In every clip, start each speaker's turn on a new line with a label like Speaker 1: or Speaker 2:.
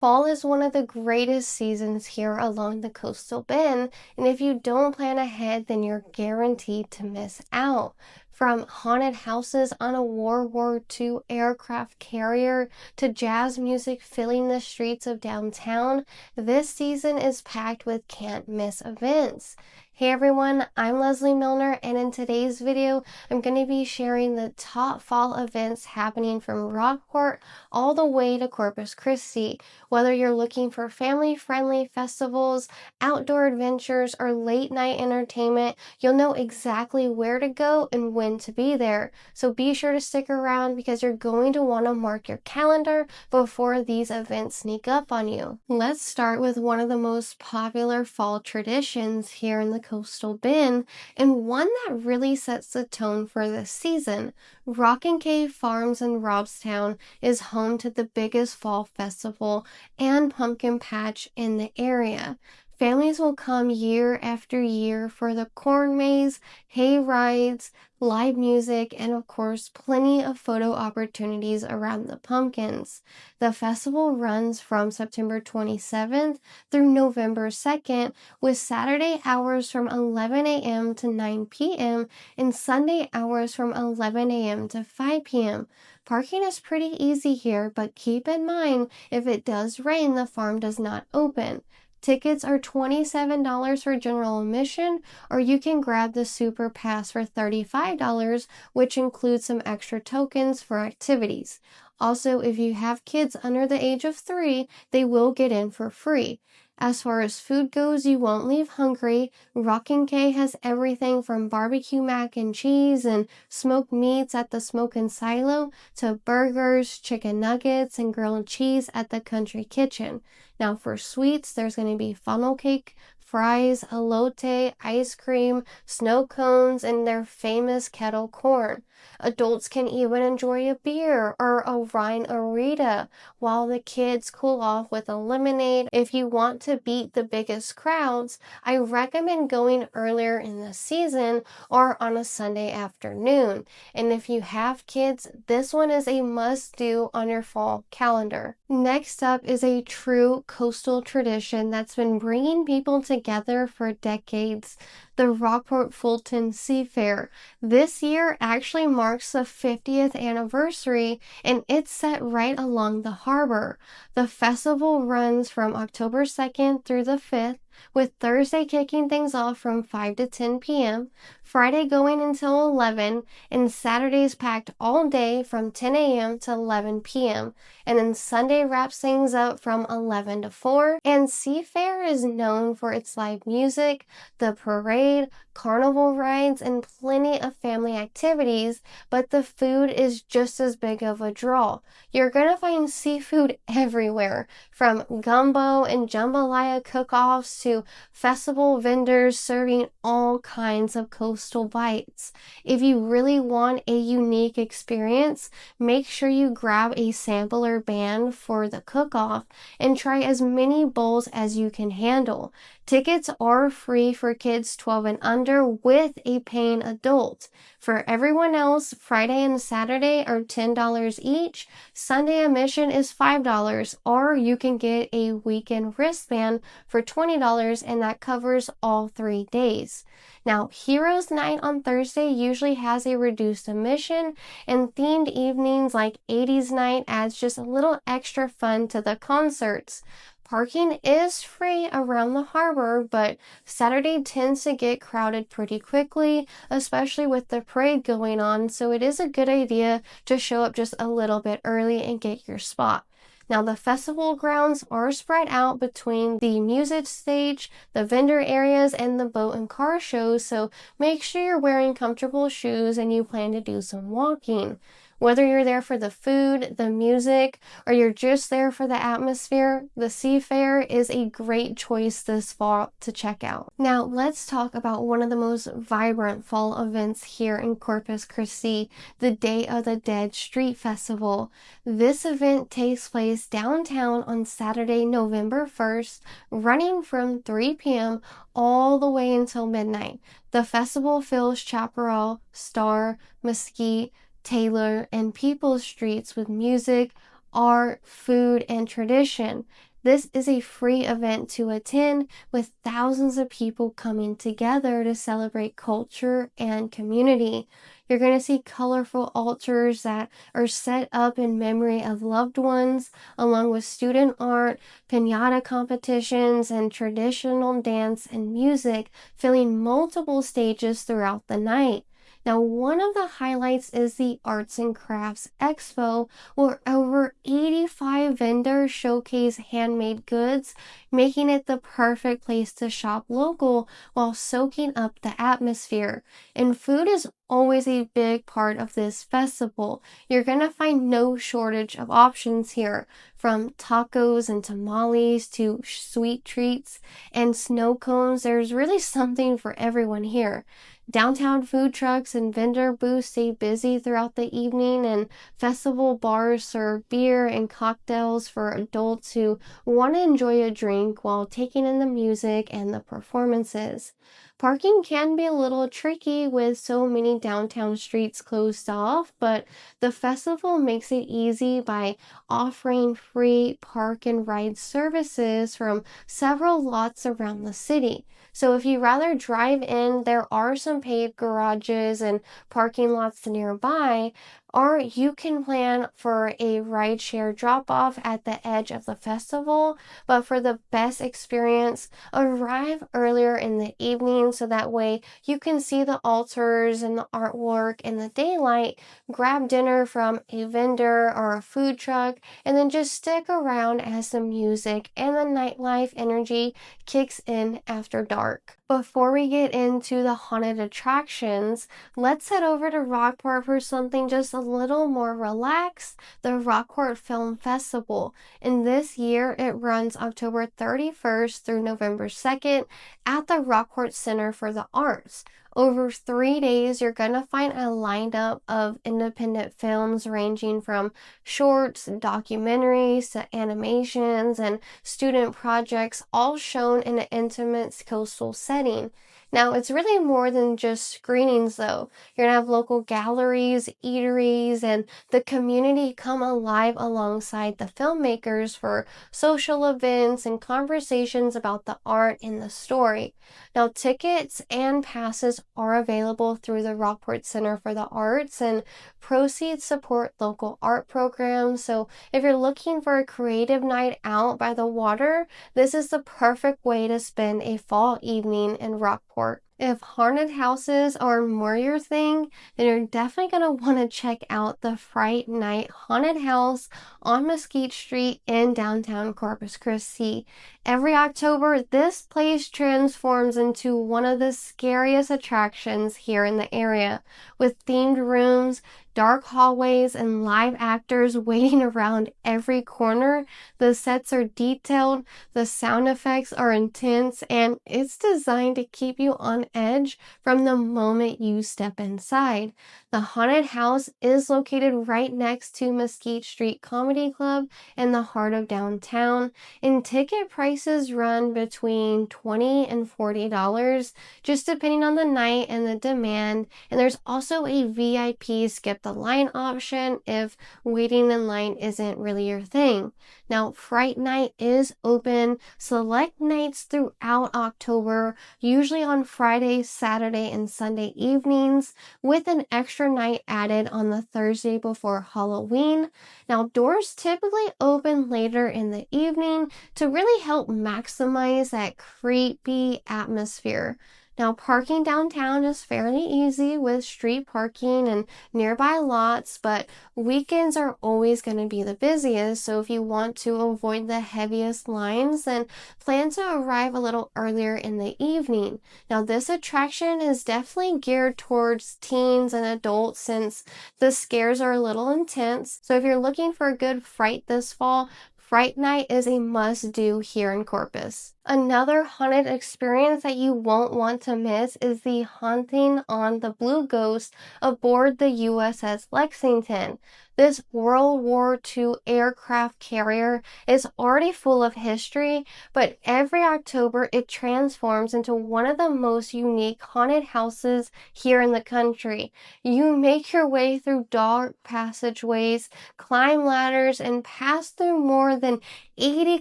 Speaker 1: Fall is one of the greatest seasons here along the coastal bend, and if you don't plan ahead, then you're guaranteed to miss out. From haunted houses on a World War II aircraft carrier to jazz music filling the streets of downtown, this season is packed with can't-miss events. Hey everyone, I'm Leslie Milner, and in today's video, I'm going to be sharing the top fall events happening from Rockport all the way to Corpus Christi. Whether you're looking for family-friendly festivals, outdoor adventures, or late-night entertainment, you'll know exactly where to go and when to be there. So be sure to stick around because you're going to want to mark your calendar before these events sneak up on you. Let's start with one of the most popular fall traditions here in the coastal bend, and one that really sets the tone for this season. Rockin K Farms in Robstown is home to the biggest fall festival and pumpkin patch in the area. Families will come year after year for the corn maze, hay rides, live music, and of course plenty of photo opportunities around the pumpkins. The festival runs from September 27th through November 2nd, with Saturday hours from 11 a.m. to 9 p.m. and Sunday hours from 11 a.m. to 5 p.m. Parking is pretty easy here, but keep in mind if it does rain, the farm does not open. Tickets are $27 for general admission, or you can grab the Super Pass for $35, which includes some extra tokens for activities. Also, if you have kids under the age of 3, they will get in for free. As far as food goes, you won't leave hungry. Rockin K has everything from barbecue mac and cheese and smoked meats at the Smoke and Silo to burgers, chicken nuggets, and grilled cheese at the Country Kitchen. Now for sweets, there's going to be funnel cake, fries, elote, ice cream, snow cones, and their famous kettle corn. Adults can even enjoy a beer or a wine arita, while the kids cool off with a lemonade. If you want to beat the biggest crowds, I recommend going earlier in the season or on a Sunday afternoon. And if you have kids, this one is a must-do on your fall calendar. Next up is a true coastal tradition that's been bringing people together for decades: the Rockport-Fulton SeaFair. This year actually marks the 50th anniversary, and it's set right along the harbor. The festival runs from October 2nd through the 5th, with Thursday kicking things off from 5 to 10 p.m., Friday going until 11, and Saturdays packed all day from 10 a.m. to 11 p.m., and then Sunday wraps things up from 11 to 4, and SeaFair is known for its live music, the parade, carnival rides, and plenty of family activities, but the food is just as big of a draw. You're gonna find seafood everywhere, from gumbo and jambalaya cook-offs to festival vendors serving all kinds of coastal bites. If you really want a unique experience, make sure you grab a sampler band for the cook-off and try as many bowls as you can handle. Tickets are free for kids 12 and under with a paying adult. For everyone else, Friday and Saturday are $10 each. Sunday admission is $5, or you can get a weekend wristband for $20, and that covers all 3 days. Now, Heroes Night on Thursday usually has a reduced admission, and themed evenings like 80s Night adds just a little extra fun to the concerts. Parking is free around the harbor, but Saturday tends to get crowded pretty quickly, especially with the parade going on, so it is a good idea to show up just a little bit early and get your spot. Now, the festival grounds are spread out between the music stage, the vendor areas, and the boat and car shows, so make sure you're wearing comfortable shoes and you plan to do some walking. Whether you're there for the food, the music, or you're just there for the atmosphere, the SeaFair is a great choice this fall to check out. Now, let's talk about one of the most vibrant fall events here in Corpus Christi, the Day of the Dead Street Festival. This event takes place downtown on Saturday, November 1st, running from 3 p.m. all the way until midnight. The festival fills Chaparral, Star, Mesquite, Taylor, and People's streets with music, art, food, and tradition. This is a free event to attend with thousands of people coming together to celebrate culture and community. You're going to see colorful altars that are set up in memory of loved ones, along with student art, piñata competitions, and traditional dance and music, filling multiple stages throughout the night. Now, one of the highlights is the Arts and Crafts Expo, where over 85 vendors showcase handmade goods, making it the perfect place to shop local while soaking up the atmosphere. And food is always a big part of this festival. You're going to find no shortage of options here, from tacos and tamales to sweet treats and snow cones. There's really something for everyone here. Downtown food trucks and vendor booths stay busy throughout the evening, and festival bars serve beer and cocktails for adults who want to enjoy a drink while taking in the music and the performances. Parking can be a little tricky with so many downtown streets closed off, but the festival makes it easy by offering free park and ride services from several lots around the city. So if you rather drive in, there are some paid garages and parking lots nearby, or you can plan for a rideshare drop-off at the edge of the festival. But for the best experience, arrive earlier in the evening so that way you can see the altars and the artwork in the daylight, grab dinner from a vendor or a food truck, and then just stick around as the music and the nightlife energy kicks in after dark. Before we get into the haunted attractions, let's head over to Rockport for something just a little more relaxed, the Rockport Film Festival. And this year it runs October 31st through November 2nd at the Rockport Center for the Arts. Over 3 days, you're going to find a lineup of independent films ranging from shorts, documentaries, to animations, and student projects, all shown in an intimate coastal setting. Now, it's really more than just screenings, though. You're going to have local galleries, eateries, and the community come alive alongside the filmmakers for social events and conversations about the art and the story. Now, tickets and passes are available through the Rockport Center for the Arts, and proceeds support local art programs. So if you're looking for a creative night out by the water, this is the perfect way to spend a fall evening in Rockport. If haunted houses are more your thing, then you're definitely going to want to check out the Fright Night Haunted House on Mesquite Street in downtown Corpus Christi. Every October, this place transforms into one of the scariest attractions here in the area, with themed rooms, dark hallways, and live actors waiting around every corner. The sets are detailed, the sound effects are intense, and it's designed to keep you on edge from the moment you step inside. The haunted house is located right next to Mesquite Street Comedy Club in the heart of downtown, and ticket prices run between $20 and $40, just depending on the night and the demand. And there's also a VIP skip the line option if waiting in line isn't really your thing. Now, Fright Night is open select nights throughout October, usually on Friday, Saturday, and Sunday evenings, with an extra night added on the Thursday before Halloween. Now, doors typically open later in the evening to really help maximize that creepy atmosphere. Now, parking downtown is fairly easy with street parking and nearby lots, but weekends are always going to be the busiest, so if you want to avoid the heaviest lines, then plan to arrive a little earlier in the evening. Now, this attraction is definitely geared towards teens and adults since the scares are a little intense, so if you're looking for a good fright this fall, Fright Night is a must-do here in Corpus. Another haunted experience that you won't want to miss is the haunting on the Blue Ghost aboard the USS Lexington. This World War II aircraft carrier is already full of history, but every October it transforms into one of the most unique haunted houses here in the country. You make your way through dark passageways, climb ladders, and pass through more than 80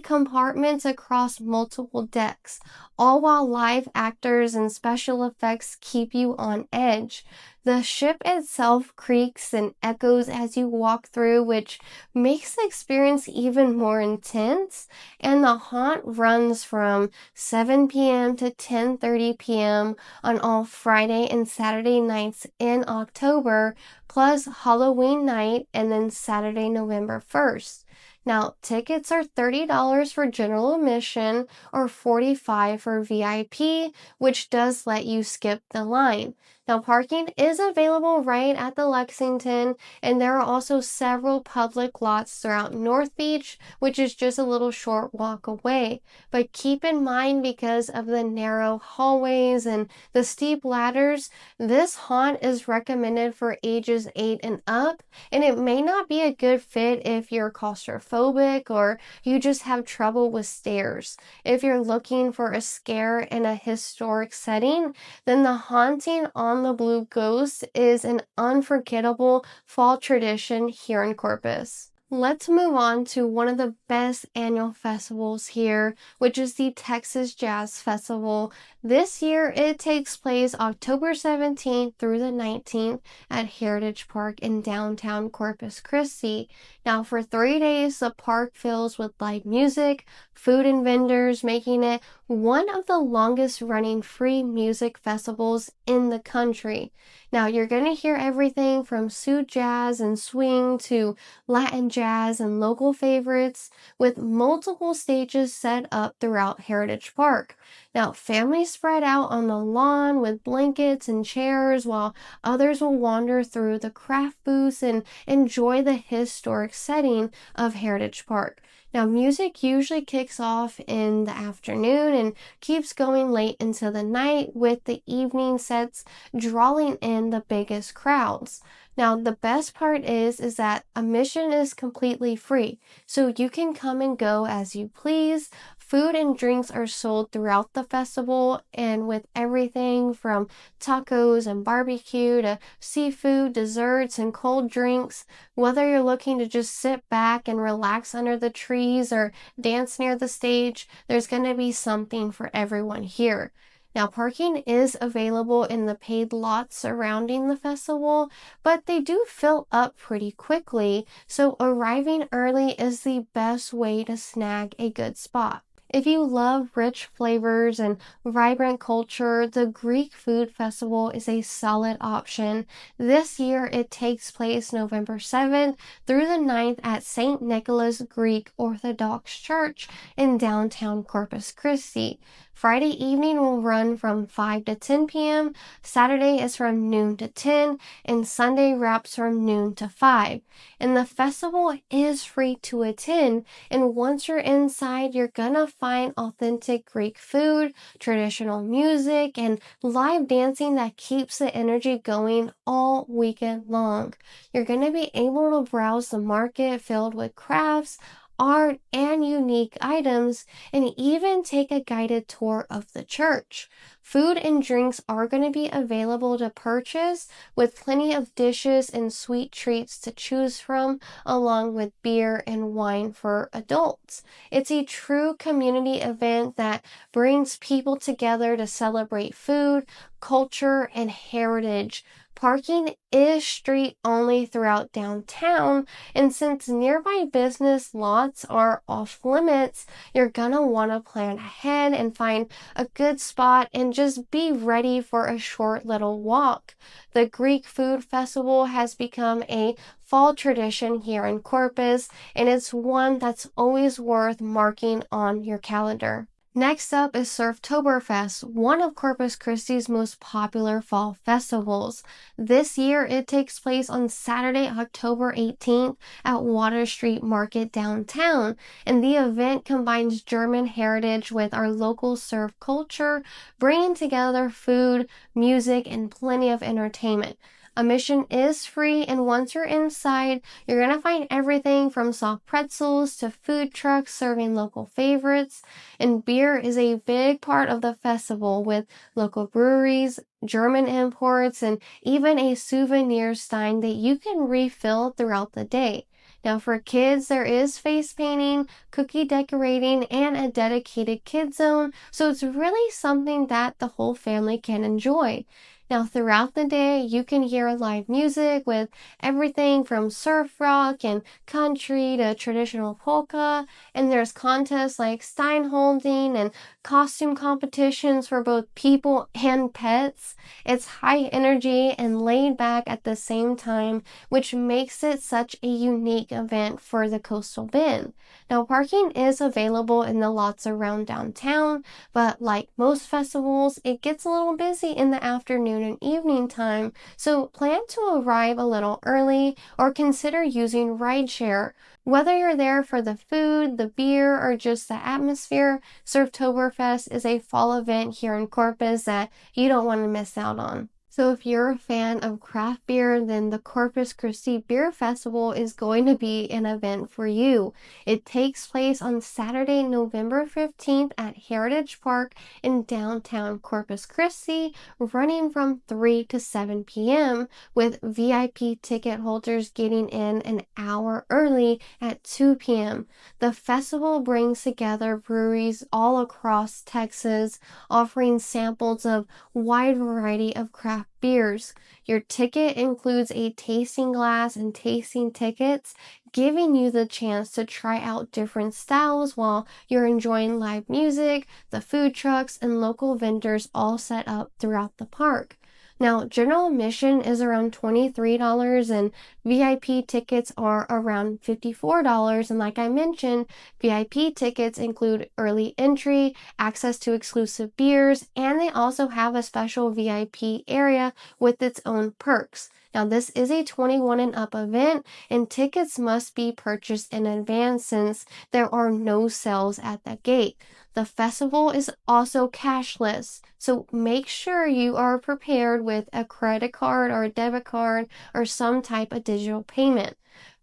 Speaker 1: compartments across multiple decks, all while live actors and special effects keep you on edge. The ship itself creaks and echoes as you walk through, which makes the experience even more intense, and the haunt runs from 7 p.m. to 10:30 p.m. on all Friday and Saturday nights in October, plus Halloween night and then Saturday, November 1st. Now, tickets are $30 for general admission or $45 for VIP, which does let you skip the line. Now, parking is available right at the Lexington, and there are also several public lots throughout North Beach, which is just a little short walk away. But keep in mind, because of the narrow hallways and the steep ladders, this haunt is recommended for ages 8 and up, and it may not be a good fit if you're claustrophobic or you just have trouble with stairs. If you're looking for a scare in a historic setting, then the haunting on the Blue Ghost is an unforgettable fall tradition here in Corpus. Let's move on to one of the best annual festivals here, which is the Texas Jazz Festival. This year, it takes place October 17th through the 19th at Heritage Park in downtown Corpus Christi. Now, for 3 days, the park fills with live music, food, and vendors, making it one of the longest running free music festivals in the country. Now, you're going to hear everything from suit jazz and swing to Latin jazz and local favorites, with multiple stages set up throughout Heritage Park. Now, families spread out on the lawn with blankets and chairs, while others will wander through the craft booths and enjoy the historic setting of Heritage Park. Now, music usually kicks off in the afternoon and keeps going late into the night, with the evening sets drawing in the biggest crowds. Now, the best part is that admission is completely free, so you can come and go as you please. Food and drinks are sold throughout the festival, and with everything from tacos and barbecue to seafood, desserts, and cold drinks. Whether you're looking to just sit back and relax under the trees or dance near the stage, there's going to be something for everyone here. Now, parking is available in the paid lots surrounding the festival, but they do fill up pretty quickly, so arriving early is the best way to snag a good spot. If you love rich flavors and vibrant culture, the Greek Food Festival is a solid option. This year, it takes place November 7th through the 9th at St. Nicholas Greek Orthodox Church in downtown Corpus Christi. Friday evening will run from 5 to 10 p.m., Saturday is from noon to 10, and Sunday wraps from noon to 5. And the festival is free to attend, and once you're inside, you're gonna find authentic Greek food, traditional music, and live dancing that keeps the energy going all weekend long. You're gonna be able to browse the market filled with crafts, art, and unique items, and even take a guided tour of the church. Food and drinks are going to be available to purchase, with plenty of dishes and sweet treats to choose from, along with beer and wine for adults. It's a true community event that brings people together to celebrate food, culture, and heritage. Parking is street only throughout downtown, and since nearby business lots are off limits, you're gonna want to plan ahead and find a good spot and just be ready for a short little walk. The Greek Food Festival has become a fall tradition here in Corpus, and it's one that's always worth marking on your calendar. Next up is Surftoberfest, one of Corpus Christi's most popular fall festivals. This year, it takes place on Saturday, October 18th at Water Street Market downtown, and the event combines German heritage with our local surf culture, bringing together food, music, and plenty of entertainment. Admission is free, and once you're inside, you're going to find everything from soft pretzels to food trucks serving local favorites. And beer is a big part of the festival with local breweries, German imports, and even a souvenir stein that you can refill throughout the day. Now, for kids, there is face painting, cookie decorating, and a dedicated kid zone, so it's really something that the whole family can enjoy. Now, throughout the day, you can hear live music with everything from surf rock and country to traditional polka, and there's contests like stein holding and costume competitions for both people and pets. It's high energy and laid back at the same time, which makes it such a unique event for the Coastal Bend. Now, parking is available in the lots around downtown, but like most festivals, it gets a little busy in the afternoon and evening time, so plan to arrive a little early or consider using rideshare. Whether you're there for the food, the beer, or just the atmosphere, Surftoberfest is a fall event here in Corpus that you don't want to miss out on. So if you're a fan of craft beer, then the Corpus Christi Beer Festival is going to be an event for you. It takes place on Saturday, November 15th at Heritage Park in downtown Corpus Christi, running from 3 to 7 p.m., with VIP ticket holders getting in an hour early at 2 p.m. The festival brings together breweries all across Texas, offering samples of wide variety of craft beers. Your ticket includes a tasting glass and tasting tickets, giving you the chance to try out different styles while you're enjoying live music, the food trucks, and local vendors all set up throughout the park. Now, general admission is around $23 and VIP tickets are around $54. And like I mentioned, VIP tickets include early entry, access to exclusive beers, and they also have a special VIP area with its own perks. Now, this is a 21 and up event, and tickets must be purchased in advance since there are no sales at the gate. The festival is also cashless, so make sure you are prepared with a credit card or a debit card or some type of digital payment.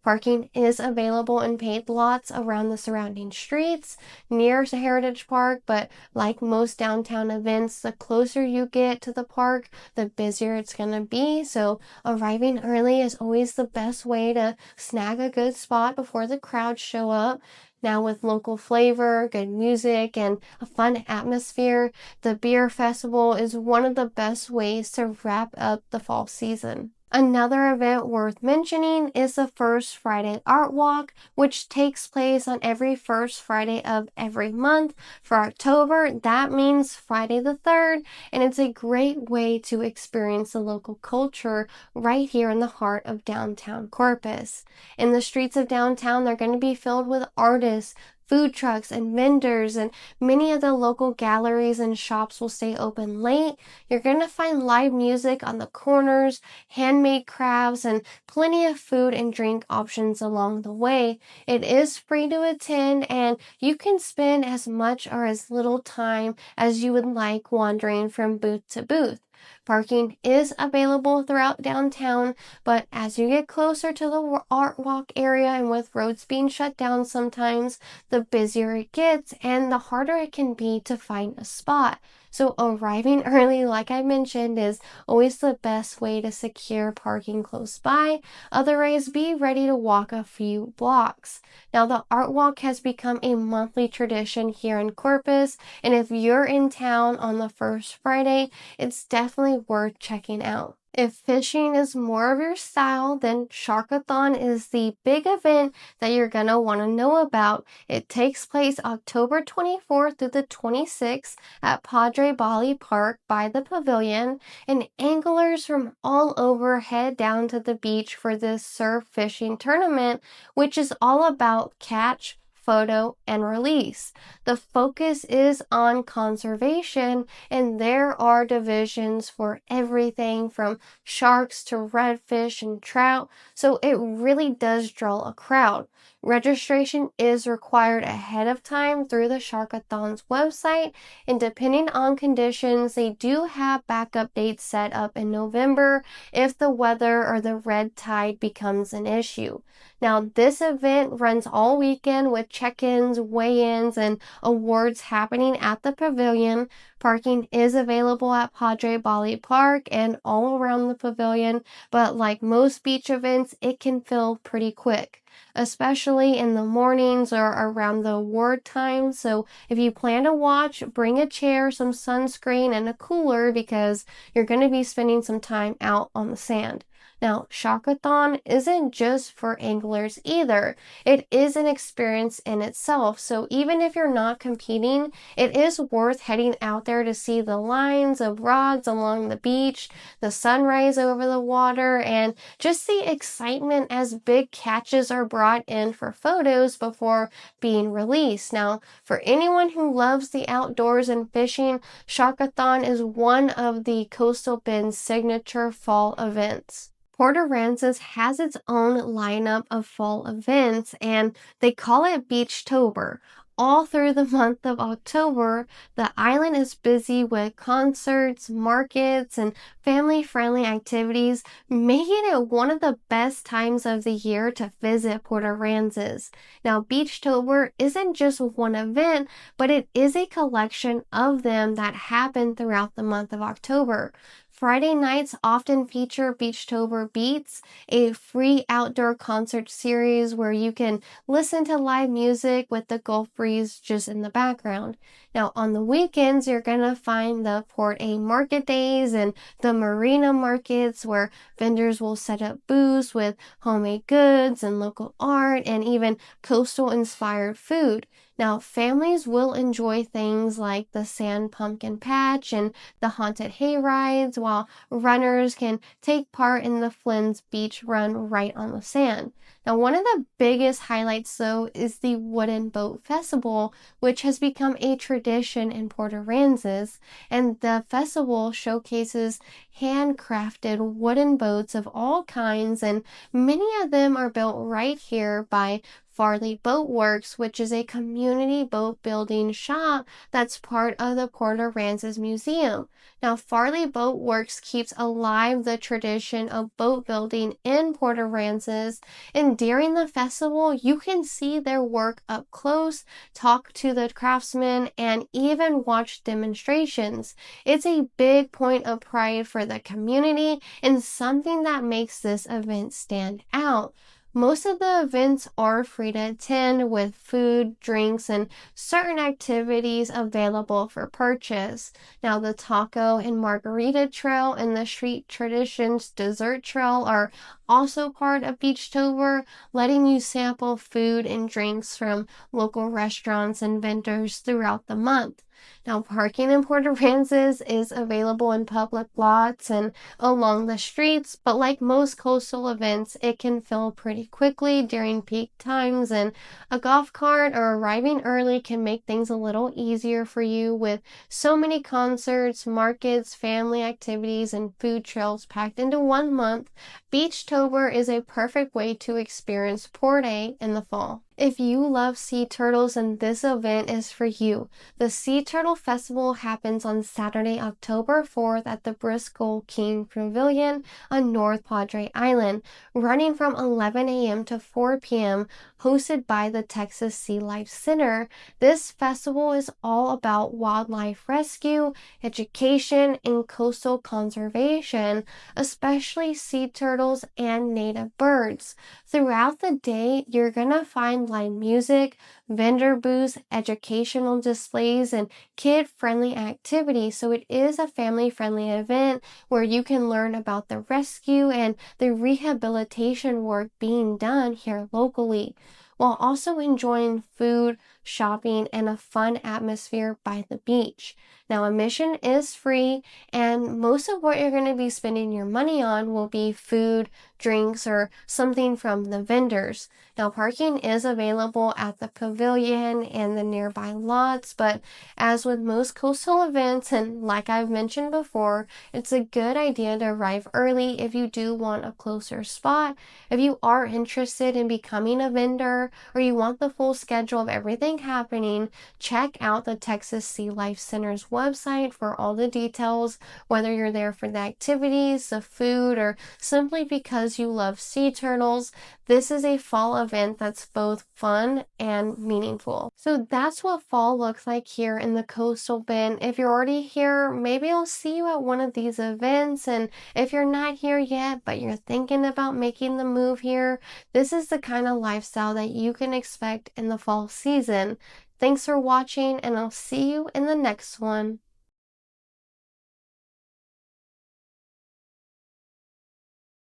Speaker 1: Parking is available in paid lots around the surrounding streets near Heritage Park, but like most downtown events, the closer you get to the park, the busier it's going to be. So arriving early is always the best way to snag a good spot before the crowds show up. Now, with local flavor, good music, and a fun atmosphere, the beer festival is one of the best ways to wrap up the fall season. Another event worth mentioning is the First Friday Art Walk, which takes place on every first Friday of every month. For October, that means Friday the 3rd, and it's a great way to experience the local culture right here in the heart of downtown Corpus. In the streets of downtown, they're going to be filled with artists, food trucks, and vendors, and many of the local galleries and shops will stay open late. You're going to find live music on the corners, handmade crafts, and plenty of food and drink options along the way. It is free to attend, and you can spend as much or as little time as you would like wandering from booth to booth. Parking is available throughout downtown, but as you get closer to the art walk area and with roads being shut down sometimes, the busier it gets and the harder it can be to find a spot. So arriving early, like I mentioned, is always the best way to secure parking close by. Otherwise, be ready to walk a few blocks. Now, the Art Walk has become a monthly tradition here in Corpus, and if you're in town on the first Friday, it's definitely worth checking out. If fishing is more of your style, then Sharkathon is the big event that you're going to want to know about. It takes place October 24th through the 26th at Padre Bali Park by the Pavilion, and anglers from all over head down to the beach for this surf fishing tournament, which is all about catch, photo, and release. The focus is on conservation, and there are divisions for everything from sharks to redfish and trout, so it really does draw a crowd. Registration is required ahead of time through the Sharkathon's website, and depending on conditions, they do have backup dates set up in November if the weather or the red tide becomes an issue. Now, this event runs all weekend with check-ins, weigh-ins, and awards happening at the pavilion. Parking is available at Padre Bali Park and all around the pavilion, but like most beach events, it can fill pretty quick, especially in the mornings or around the award time. So if you plan to watch, bring a chair, some sunscreen, and a cooler because you're going to be spending some time out on the sand. Now, Sharkathon isn't just for anglers either. It is an experience in itself. So even if you're not competing, it is worth heading out there to see the lines of rods along the beach, the sunrise over the water, and just the excitement as big catches are brought in for photos before being released. Now, for anyone who loves the outdoors and fishing, Sharkathon is one of the Coastal Bend's signature fall events. Port Aransas has its own lineup of fall events, and they call it Beachtober. All through the month of October, the island is busy with concerts, markets, and family-friendly activities, making it one of the best times of the year to visit Port Aransas. Now, Beachtober isn't just one event, but it is a collection of them that happen throughout the month of October. Friday nights often feature Beachtober Beats, a free outdoor concert series where you can listen to live music with the Gulf breeze just in the background. Now, on the weekends, you're going to find the Port A Market Days and the Marina Markets where vendors will set up booths with homemade goods and local art and even coastal-inspired food. Now, families will enjoy things like the Sand Pumpkin Patch and the Haunted Hay Rides, while runners can take part in the Flynn's Beach Run right on the sand. Now, one of the biggest highlights, though, is the Wooden Boat Festival, which has become a tradition in Port Aransas, and the festival showcases handcrafted wooden boats of all kinds, and many of them are built right here by Farley Boat Works, which is a community boat building shop that's part of the Port Aransas Museum. Now, Farley Boat Works keeps alive the tradition of boat building in Port Aransas, and during the festival, you can see their work up close, talk to the craftsmen, and even watch demonstrations. It's a big point of pride for the community and something that makes this event stand out. Most of the events are free to attend with food, drinks, and certain activities available for purchase. Now, the Taco and Margarita Trail and the Street Traditions Dessert Trail are also part of Beachtober, letting you sample food and drinks from local restaurants and vendors throughout the month. Now, parking in Port Aransas is available in public lots and along the streets, but like most coastal events, it can fill pretty quickly during peak times, and a golf cart or arriving early can make things a little easier for you with so many concerts, markets, family activities, and food trails packed into 1 month. Beachtober is a perfect way to experience Port A in the fall. If you love sea turtles, then this event is for you. The Sea Turtle Festival happens on Saturday, October 4th at the Bristol King Pavilion on North Padre Island, running from 11 a.m. to 4 p.m., hosted by the Texas Sea Life Center. This festival is all about wildlife rescue, education, and coastal conservation, especially sea turtles and native birds. Throughout the day, you're gonna find live music, vendor booths, educational displays, and kid-friendly activities. So it is a family-friendly event where you can learn about the rescue and the rehabilitation work being done here locally, while also enjoying food, shopping, and a fun atmosphere by the beach. Now, admission is free, and most of what you're going to be spending your money on will be food, drinks, or something from the vendors. Now, parking is available at the pavilion and the nearby lots, but as with most coastal events, and like I've mentioned before, it's a good idea to arrive early if you do want a closer spot. If you are interested in becoming a vendor or you want the full schedule of everything happening, check out the Texas Sea Life Center's website for all the details, whether you're there for the activities, the food, or simply because you love sea turtles. This is a fall event that's both fun and meaningful. So that's what fall looks like here in the Coastal Bend. If you're already here, maybe I'll see you at one of these events. And if you're not here yet, but you're thinking about making the move here, this is the kind of lifestyle that you can expect in the fall season. Thanks for watching, and I'll see you in the next one.